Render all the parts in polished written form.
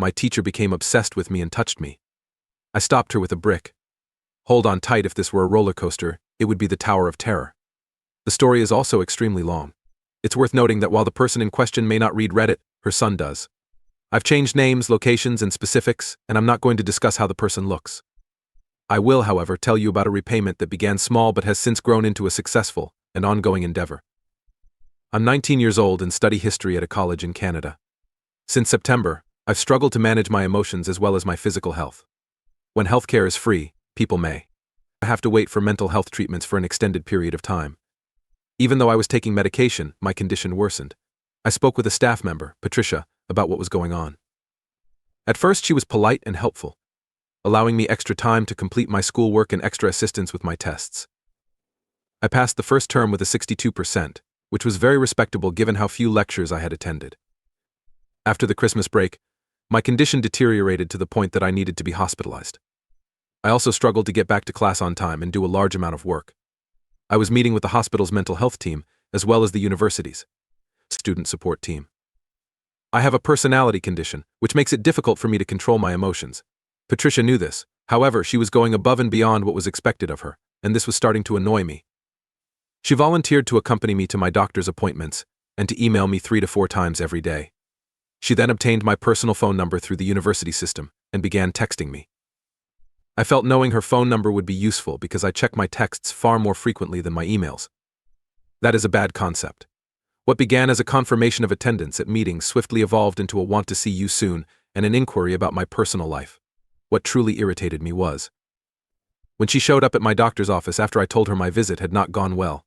My teacher became obsessed with me and touched me. I stopped her with a brick. Hold on tight, if this were a roller coaster, it would be the Tower of Terror. The story is also extremely long. It's worth noting that while the person in question may not read Reddit, her son does. I've changed names, locations, and specifics, and I'm not going to discuss how the person looks. I will, however, tell you about a repayment that began small but has since grown into a successful and ongoing endeavor. I'm 19 years old and study history at a college in Canada. Since September, I've struggled to manage my emotions as well as my physical health. When healthcare is free, people may have to wait for mental health treatments for an extended period of time. Even though I was taking medication, my condition worsened. I spoke with a staff member, Patricia, about what was going on. At first, she was polite and helpful, allowing me extra time to complete my schoolwork and extra assistance with my tests. I passed the first term with a 62%, which was very respectable given how few lectures I had attended. After the Christmas break, my condition deteriorated to the point that I needed to be hospitalized. I also struggled to get back to class on time and do a large amount of work. I was meeting with the hospital's mental health team, as well as the university's student support team. I have a personality condition, which makes it difficult for me to control my emotions. Patricia knew this. However, she was going above and beyond what was expected of her, and this was starting to annoy me. She volunteered to accompany me to my doctor's appointments and to email me 3 to 4 times every day. She then obtained my personal phone number through the university system and began texting me. I felt knowing her phone number would be useful because I check my texts far more frequently than my emails. That is a bad concept. What began as a confirmation of attendance at meetings swiftly evolved into a want to see you soon and an inquiry about my personal life. What truly irritated me was when she showed up at my doctor's office after I told her my visit had not gone well.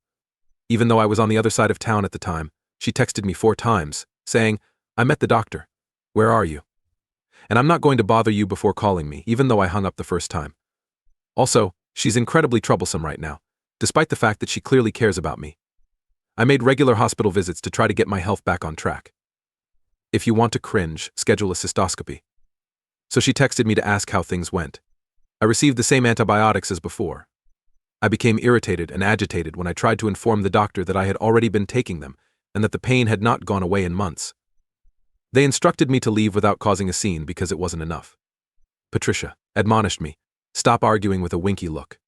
Even though I was on the other side of town at the time, she texted me 4 times, saying, "I met the doctor. Where are you? And I'm not going to bother you before calling me," even though I hung up the first time. Also, she's incredibly troublesome right now, despite the fact that she clearly cares about me. I made regular hospital visits to try to get my health back on track. If you want to cringe, schedule a cystoscopy. So she texted me to ask how things went. I received the same antibiotics as before. I became irritated and agitated when I tried to inform the doctor that I had already been taking them and that the pain had not gone away in months. They instructed me to leave without causing a scene because it wasn't enough. Patricia admonished me, "Stop arguing," with a winky look.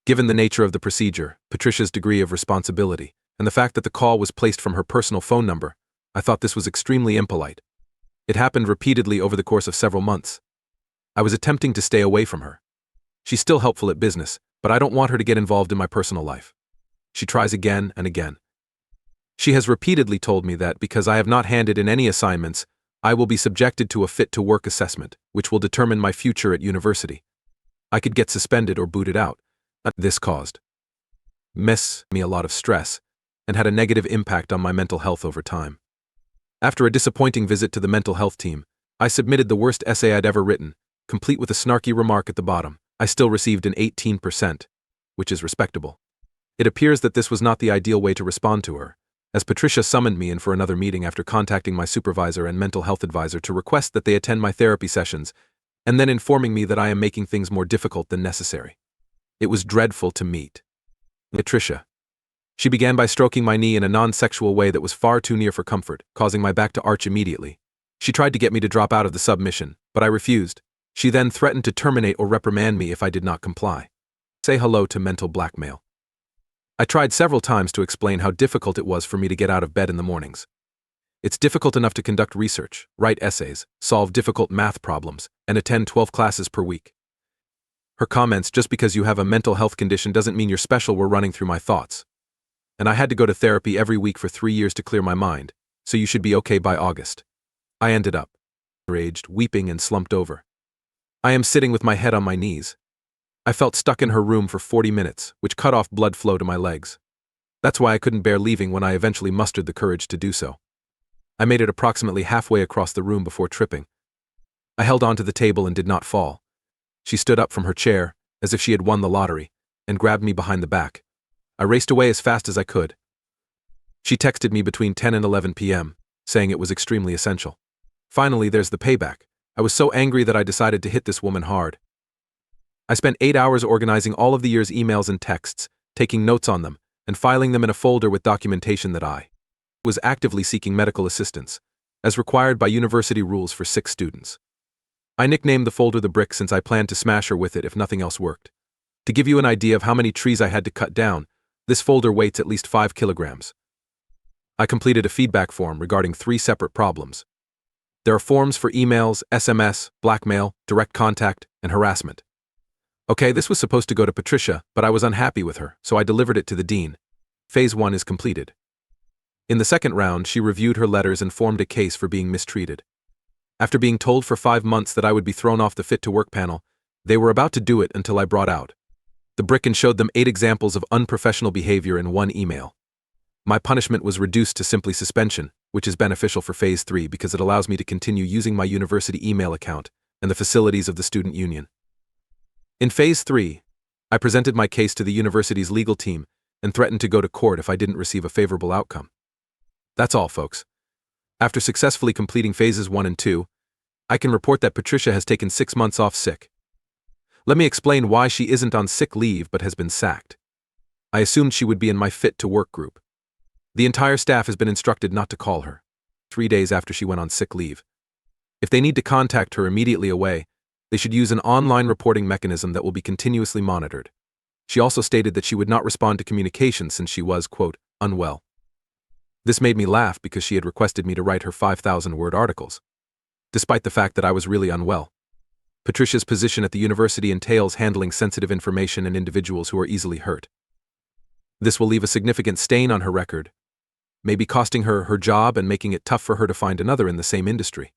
Given the nature of the procedure, Patricia's degree of responsibility, and the fact that the call was placed from her personal phone number, I thought this was extremely impolite. It happened repeatedly over the course of several months. I was attempting to stay away from her. She's still helpful at business, but I don't want her to get involved in my personal life. She tries again and again. She has repeatedly told me that because I have not handed in any assignments, I will be subjected to a fit-to-work assessment, which will determine my future at university. I could get suspended or booted out. This caused me a lot of stress and had a negative impact on my mental health over time. After a disappointing visit to the mental health team, I submitted the worst essay I'd ever written, complete with a snarky remark at the bottom. I still received an 18%, which is respectable. It appears that this was not the ideal way to respond to her, as Patricia summoned me in for another meeting after contacting my supervisor and mental health advisor to request that they attend my therapy sessions, and then informing me that I am making things more difficult than necessary. It was dreadful to meet Patricia. She began by stroking my knee in a non-sexual way that was far too near for comfort, causing my back to arch immediately. She tried to get me to drop out of the submission, but I refused. She then threatened to terminate or reprimand me if I did not comply. Say hello to mental blackmail. I tried several times to explain how difficult it was for me to get out of bed in the mornings. It's difficult enough to conduct research, write essays, solve difficult math problems, and attend 12 classes per week. Her comments, "Just because you have a mental health condition doesn't mean you're special," were running through my thoughts. And I had to go to therapy every week for 3 years to clear my mind, so you should be okay by August. I ended up enraged, weeping, and slumped over. I am sitting with my head on my knees. I felt stuck in her room for 40 minutes, which cut off blood flow to my legs. That's why I couldn't bear leaving when I eventually mustered the courage to do so. I made it approximately halfway across the room before tripping. I held onto the table and did not fall. She stood up from her chair, as if she had won the lottery, and grabbed me behind the back. I raced away as fast as I could. She texted me between 10 and 11 p.m., saying it was extremely essential. Finally, there's the payback. I was so angry that I decided to hit this woman hard. I spent 8 hours organizing all of the year's emails and texts, taking notes on them, and filing them in a folder with documentation that I was actively seeking medical assistance, as required by university rules for sick students. I nicknamed the folder the brick since I planned to smash her with it if nothing else worked. To give you an idea of how many trees I had to cut down, this folder weighs at least 5 kilograms. I completed a feedback form regarding 3 separate problems. There are forms for emails, SMS, blackmail, direct contact, and harassment. Okay, this was supposed to go to Patricia, but I was unhappy with her, so I delivered it to the dean. Phase 1 is completed. In the second round, she reviewed her letters and formed a case for being mistreated. After being told for 5 months that I would be thrown off the Fit to Work panel, they were about to do it until I brought out the brick and showed them 8 examples of unprofessional behavior in one email. My punishment was reduced to simply suspension, which is beneficial for Phase 3 because it allows me to continue using my university email account and the facilities of the student union. In Phase 3, I presented my case to the university's legal team and threatened to go to court if I didn't receive a favorable outcome. That's all, folks. After successfully completing Phases 1 and 2, I can report that Patricia has taken 6 months off sick. Let me explain why she isn't on sick leave but has been sacked. I assumed she would be in my Fit to Work group. The entire staff has been instructed not to call her 3 days after she went on sick leave. If they need to contact her immediately away, they should use an online reporting mechanism that will be continuously monitored. She also stated that she would not respond to communication since she was, quote, unwell. This made me laugh because she had requested me to write her 5,000-word articles, despite the fact that I was really unwell. Patricia's position at the university entails handling sensitive information and individuals who are easily hurt. This will leave a significant stain on her record, maybe costing her her job and making it tough for her to find another in the same industry.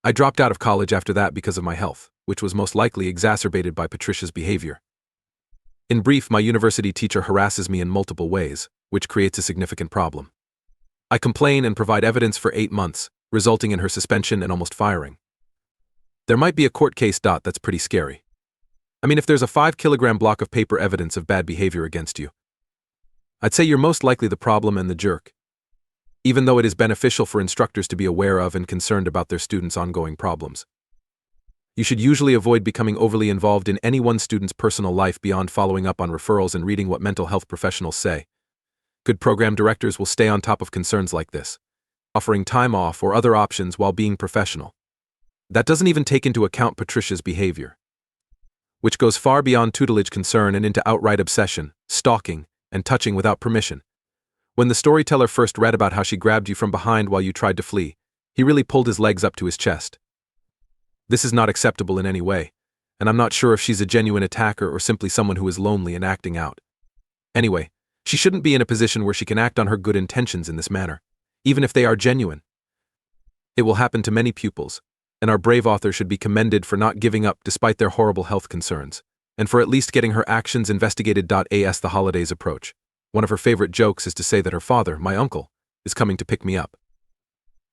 I dropped out of college after that because of my health, which was most likely exacerbated by Patricia's behavior. In brief, my university teacher harasses me in multiple ways, which creates a significant problem. I complain and provide evidence for 8 months, resulting in her suspension and almost firing. There might be a court case. That's pretty scary. I mean, if there's a 5-kilogram block of paper evidence of bad behavior against you, I'd say you're most likely the problem and the jerk. Even though it is beneficial for instructors to be aware of and concerned about their students' ongoing problems, you should usually avoid becoming overly involved in any one student's personal life beyond following up on referrals and reading what mental health professionals say. Good program directors will stay on top of concerns like this, offering time off or other options while being professional. That doesn't even take into account Patricia's behavior, which goes far beyond tutelage concern and into outright obsession, stalking, and touching without permission. When the storyteller first read about how she grabbed you from behind while you tried to flee, he really pulled his legs up to his chest. This is not acceptable in any way, and I'm not sure if she's a genuine attacker or simply someone who is lonely and acting out. Anyway, she shouldn't be in a position where she can act on her good intentions in this manner, even if they are genuine. It will happen to many pupils, and our brave author should be commended for not giving up despite their horrible health concerns, and for at least getting her actions investigated. As the holidays approach, one of her favorite jokes is to say that her father, my uncle, is coming to pick me up.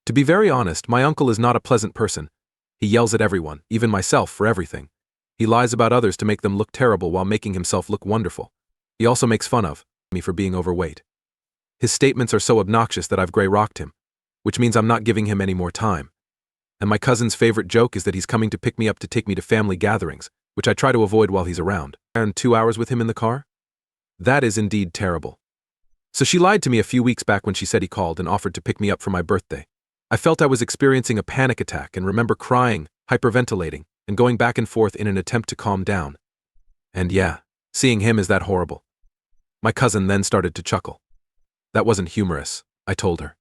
To be very honest, my uncle is not a pleasant person. He yells at everyone, even myself, for everything. He lies about others to make them look terrible while making himself look wonderful. He also makes fun of me for being overweight. His statements are so obnoxious that I've gray-rocked him, which means I'm not giving him any more time. And my cousin's favorite joke is that he's coming to pick me up to take me to family gatherings, which I try to avoid while he's around. And 2 hours with him in the car? That is indeed terrible. So she lied to me a few weeks back when she said he called and offered to pick me up for my birthday. I felt I was experiencing a panic attack and remember crying, hyperventilating, and going back and forth in an attempt to calm down. And yeah, seeing him is that horrible. My cousin then started to chuckle. That wasn't humorous, I told her.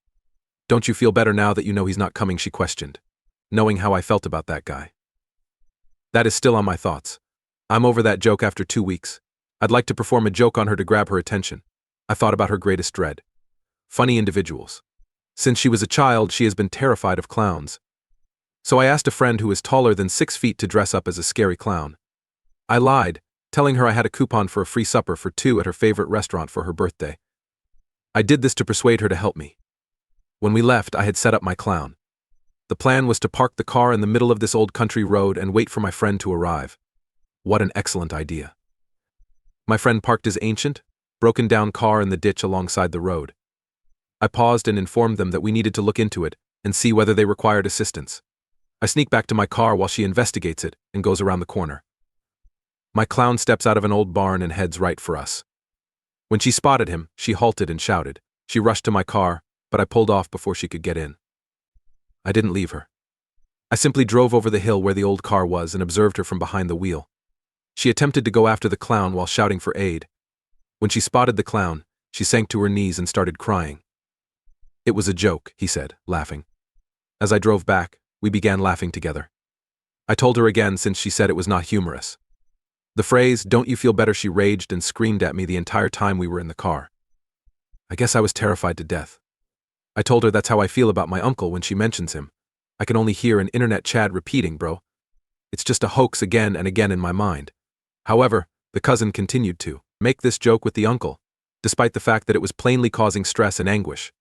Don't you feel better now that you know he's not coming, she questioned, knowing how I felt about that guy. That is still on my thoughts. I'm over that joke after 2 weeks. I'd like to perform a joke on her to grab her attention. I thought about her greatest dread. Funny individuals. Since she was a child, she has been terrified of clowns. So I asked a friend who is taller than 6 feet to dress up as a scary clown. I lied, telling her I had a coupon for a free supper for 2 at her favorite restaurant for her birthday. I did this to persuade her to help me. When we left, I had set up my clown. The plan was to park the car in the middle of this old country road and wait for my friend to arrive. What an excellent idea. My friend parked his ancient, broken-down car in the ditch alongside the road. I paused and informed them that we needed to look into it and see whether they required assistance. I sneak back to my car while she investigates it and goes around the corner. My clown steps out of an old barn and heads right for us. When she spotted him, she halted and shouted. She rushed to my car, but I pulled off before she could get in. I didn't leave her. I simply drove over the hill where the old car was and observed her from behind the wheel. She attempted to go after the clown while shouting for aid. When she spotted the clown, she sank to her knees and started crying. "It was a joke," he said, laughing. As I drove back, we began laughing together. I told her again since she said it was not humorous. The phrase, "Don't you feel better?" she raged and screamed at me the entire time we were in the car. I guess I was terrified to death. I told her that's how I feel about my uncle when she mentions him. I can only hear an internet Chad repeating, "Bro. It's just a hoax," again and again in my mind. However, the cousin continued to make this joke with the uncle, despite the fact that it was plainly causing stress and anguish.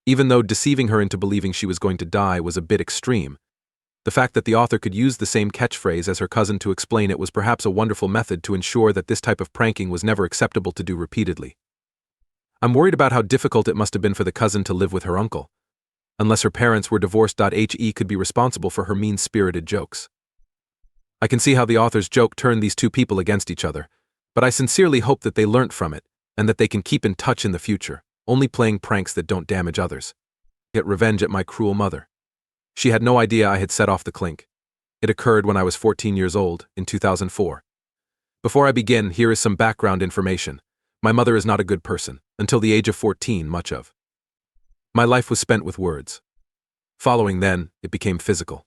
Even though deceiving her into believing she was going to die was a bit extreme, the fact that the author could use the same catchphrase as her cousin to explain it was perhaps a wonderful method to ensure that this type of pranking was never acceptable to do repeatedly. I'm worried about how difficult it must have been for the cousin to live with her uncle. Unless her parents were divorced, he could be responsible for her mean-spirited jokes. I can see how the author's joke turned these two people against each other, but I sincerely hope that they learnt from it and that they can keep in touch in the future, only playing pranks that don't damage others. Get revenge at my cruel mother. She had no idea I had set off the clink. It occurred when I was 14 years old, in 2004. Before I begin, here is some background information. My mother is not a good person. Until the age of 14, much of my life was spent with words. Following then, it became physical.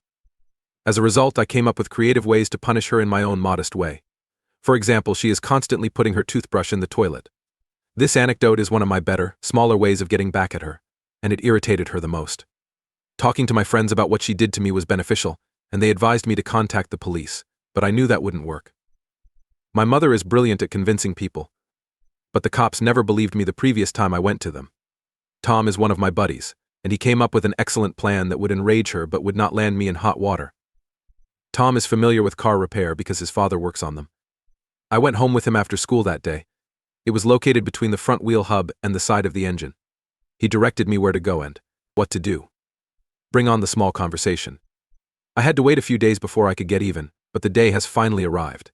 As a result, I came up with creative ways to punish her in my own modest way. For example, she is constantly putting her toothbrush in the toilet. This anecdote is one of my better, smaller ways of getting back at her, and it irritated her the most. Talking to my friends about what she did to me was beneficial, and they advised me to contact the police, but I knew that wouldn't work. My mother is brilliant at convincing people, but the cops never believed me the previous time I went to them. Tom is one of my buddies, and he came up with an excellent plan that would enrage her but would not land me in hot water. Tom is familiar with car repair because his father works on them. I went home with him after school that day. It was located between the front wheel hub and the side of the engine. He directed me where to go and what to do. Bring on the small conversation. I had to wait a few days before I could get even, but the day has finally arrived.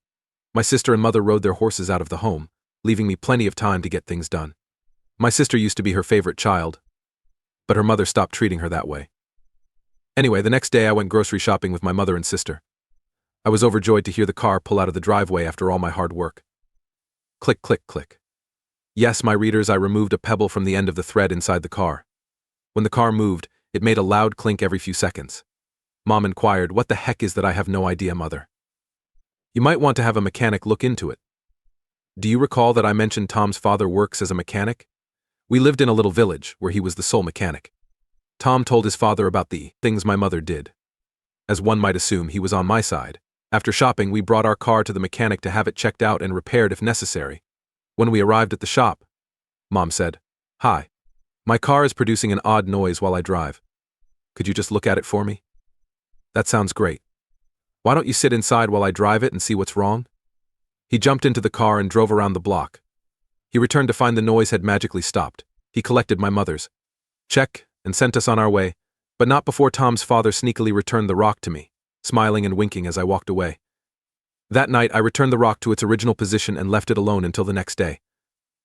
My sister and mother rode their horses out of the home, leaving me plenty of time to get things done. My sister used to be her favorite child, but her mother stopped treating her that way. Anyway, the next day I went grocery shopping with my mother and sister. I was overjoyed to hear the car pull out of the driveway after all my hard work. Click, click, click. Yes, my readers, I removed a pebble from the end of the thread inside the car. When the car moved, it made a loud clink every few seconds. Mom inquired, "What the heck is that?" "I have no idea, Mother." "You might want to have a mechanic look into it." Do you recall that I mentioned Tom's father works as a mechanic? We lived in a little village where he was the sole mechanic. Tom told his father about the things my mother did. As one might assume, he was on my side. After shopping, we brought our car to the mechanic to have it checked out and repaired if necessary. When we arrived at the shop, Mom said, "Hi. My car is producing an odd noise while I drive. Could you just look at it for me?" "That sounds great. Why don't you sit inside while I drive it and see what's wrong?" He jumped into the car and drove around the block. He returned to find the noise had magically stopped. He collected my mother's check and sent us on our way, but not before Tom's father sneakily returned the rock to me, smiling and winking as I walked away. That night, I returned the rock to its original position and left it alone until the next day.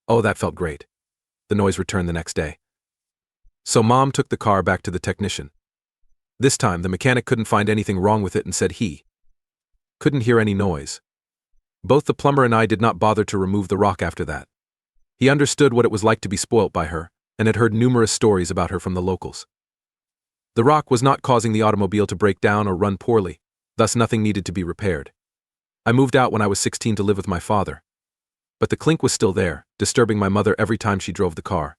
Oh, that felt great. The noise returned the next day. So Mom took the car back to the technician. This time, the mechanic couldn't find anything wrong with it and said he couldn't hear any noise. Both the plumber and I did not bother to remove the rock after that. He understood what it was like to be spoilt by her, and had heard numerous stories about her from the locals. The rock was not causing the automobile to break down or run poorly, thus nothing needed to be repaired. I moved out when I was 16 to live with my father. But the clink was still there, disturbing my mother every time she drove the car.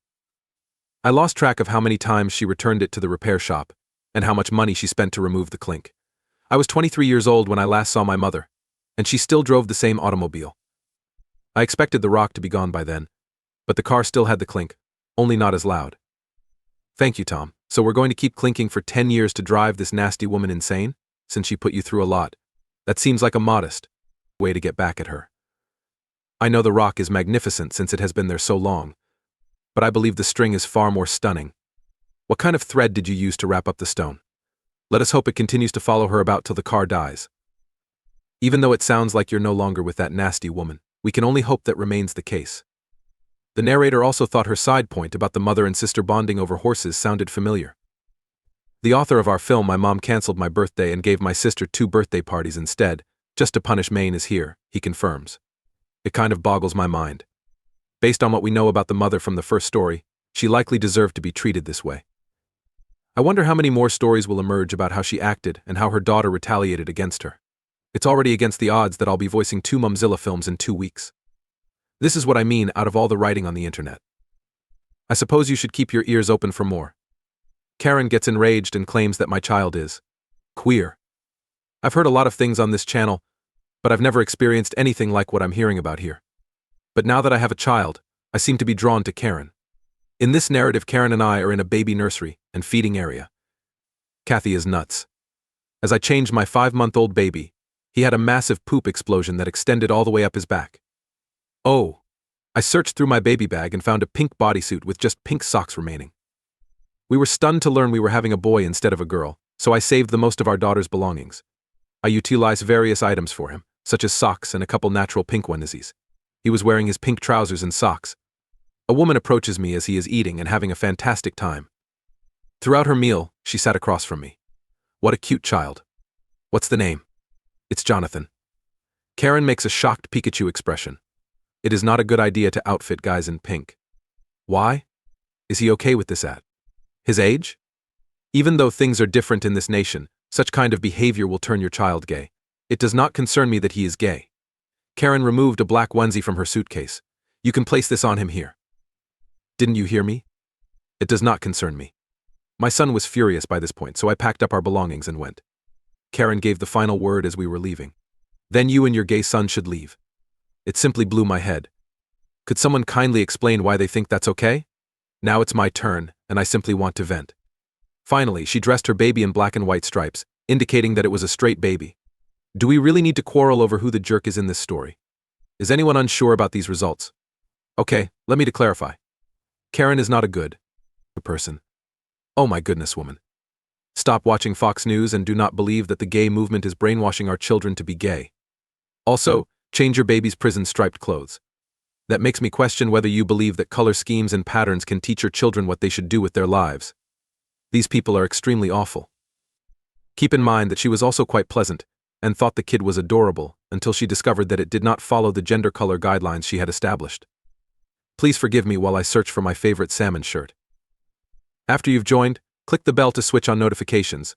I lost track of how many times she returned it to the repair shop, and how much money she spent to remove the clink. I was 23 years old when I last saw my mother, and she still drove the same automobile. I expected the rock to be gone by then, but the car still had the clink, only not as loud. Thank you, Tom. So we're going to keep clinking for 10 years to drive this nasty woman insane, since she put you through a lot. That seems like a modest way to get back at her. I know the rock is magnificent since it has been there so long, but I believe the string is far more stunning. What kind of thread did you use to wrap up the stone? Let us hope it continues to follow her about till the car dies. Even though it sounds like you're no longer with that nasty woman, we can only hope that remains the case. The narrator also thought her side point about the mother and sister bonding over horses sounded familiar. The author of our film, my mom canceled my birthday and gave my sister 2 birthday parties instead, just to punish Maine is here, he confirms. It kind of boggles my mind. Based on what we know about the mother from the first story, she likely deserved to be treated this way. I wonder how many more stories will emerge about how she acted and how her daughter retaliated against her. It's already against the odds that I'll be voicing 2 Mumzilla films in 2 weeks. This is what I mean out of all the writing on the internet. I suppose you should keep your ears open for more. Karen gets enraged and claims that my child is queer. I've heard a lot of things on this channel, but I've never experienced anything like what I'm hearing about here. But now that I have a child, I seem to be drawn to Karen. In this narrative, Karen and I are in a baby nursery and feeding area. Kathy is nuts. As I changed my 5-month-old baby, he had a massive poop explosion that extended all the way up his back. Oh! I searched through my baby bag and found a pink bodysuit with just pink socks remaining. We were stunned to learn we were having a boy instead of a girl, so I saved the most of our daughter's belongings. I utilized various items for him, such as socks and a couple natural pink onesies. He was wearing his pink trousers and socks. A woman approaches me as he is eating and having a fantastic time. Throughout her meal, she sat across from me. What a cute child. What's the name? It's Jonathan. Karen makes a shocked Pikachu expression. It is not a good idea to outfit guys in pink. Why? Is he okay with this at his age? Even though things are different in this nation, such kind of behavior will turn your child gay. It does not concern me that he is gay. Karen removed a black onesie from her suitcase. You can place this on him here. Didn't you hear me? It does not concern me. My son was furious by this point, so I packed up our belongings and went. Karen gave the final word as we were leaving. Then you and your gay son should leave. It simply blew my head. Could someone kindly explain why they think that's okay? Now it's my turn, and I simply want to vent. Finally, she dressed her baby in black and white stripes, indicating that it was a straight baby. Do we really need to quarrel over who the jerk is in this story? Is anyone unsure about these results? Okay, let me to clarify. Karen is not a good person. Oh my goodness, woman. Stop watching Fox News and do not believe that the gay movement is brainwashing our children to be gay. Also, change your baby's prison-striped clothes. That makes me question whether you believe that color schemes and patterns can teach your children what they should do with their lives. These people are extremely awful. Keep in mind that she was also quite pleasant, and thought the kid was adorable, until she discovered that it did not follow the gender color guidelines she had established. Please forgive me while I search for my favorite salmon shirt. After you've joined, click the bell to switch on notifications,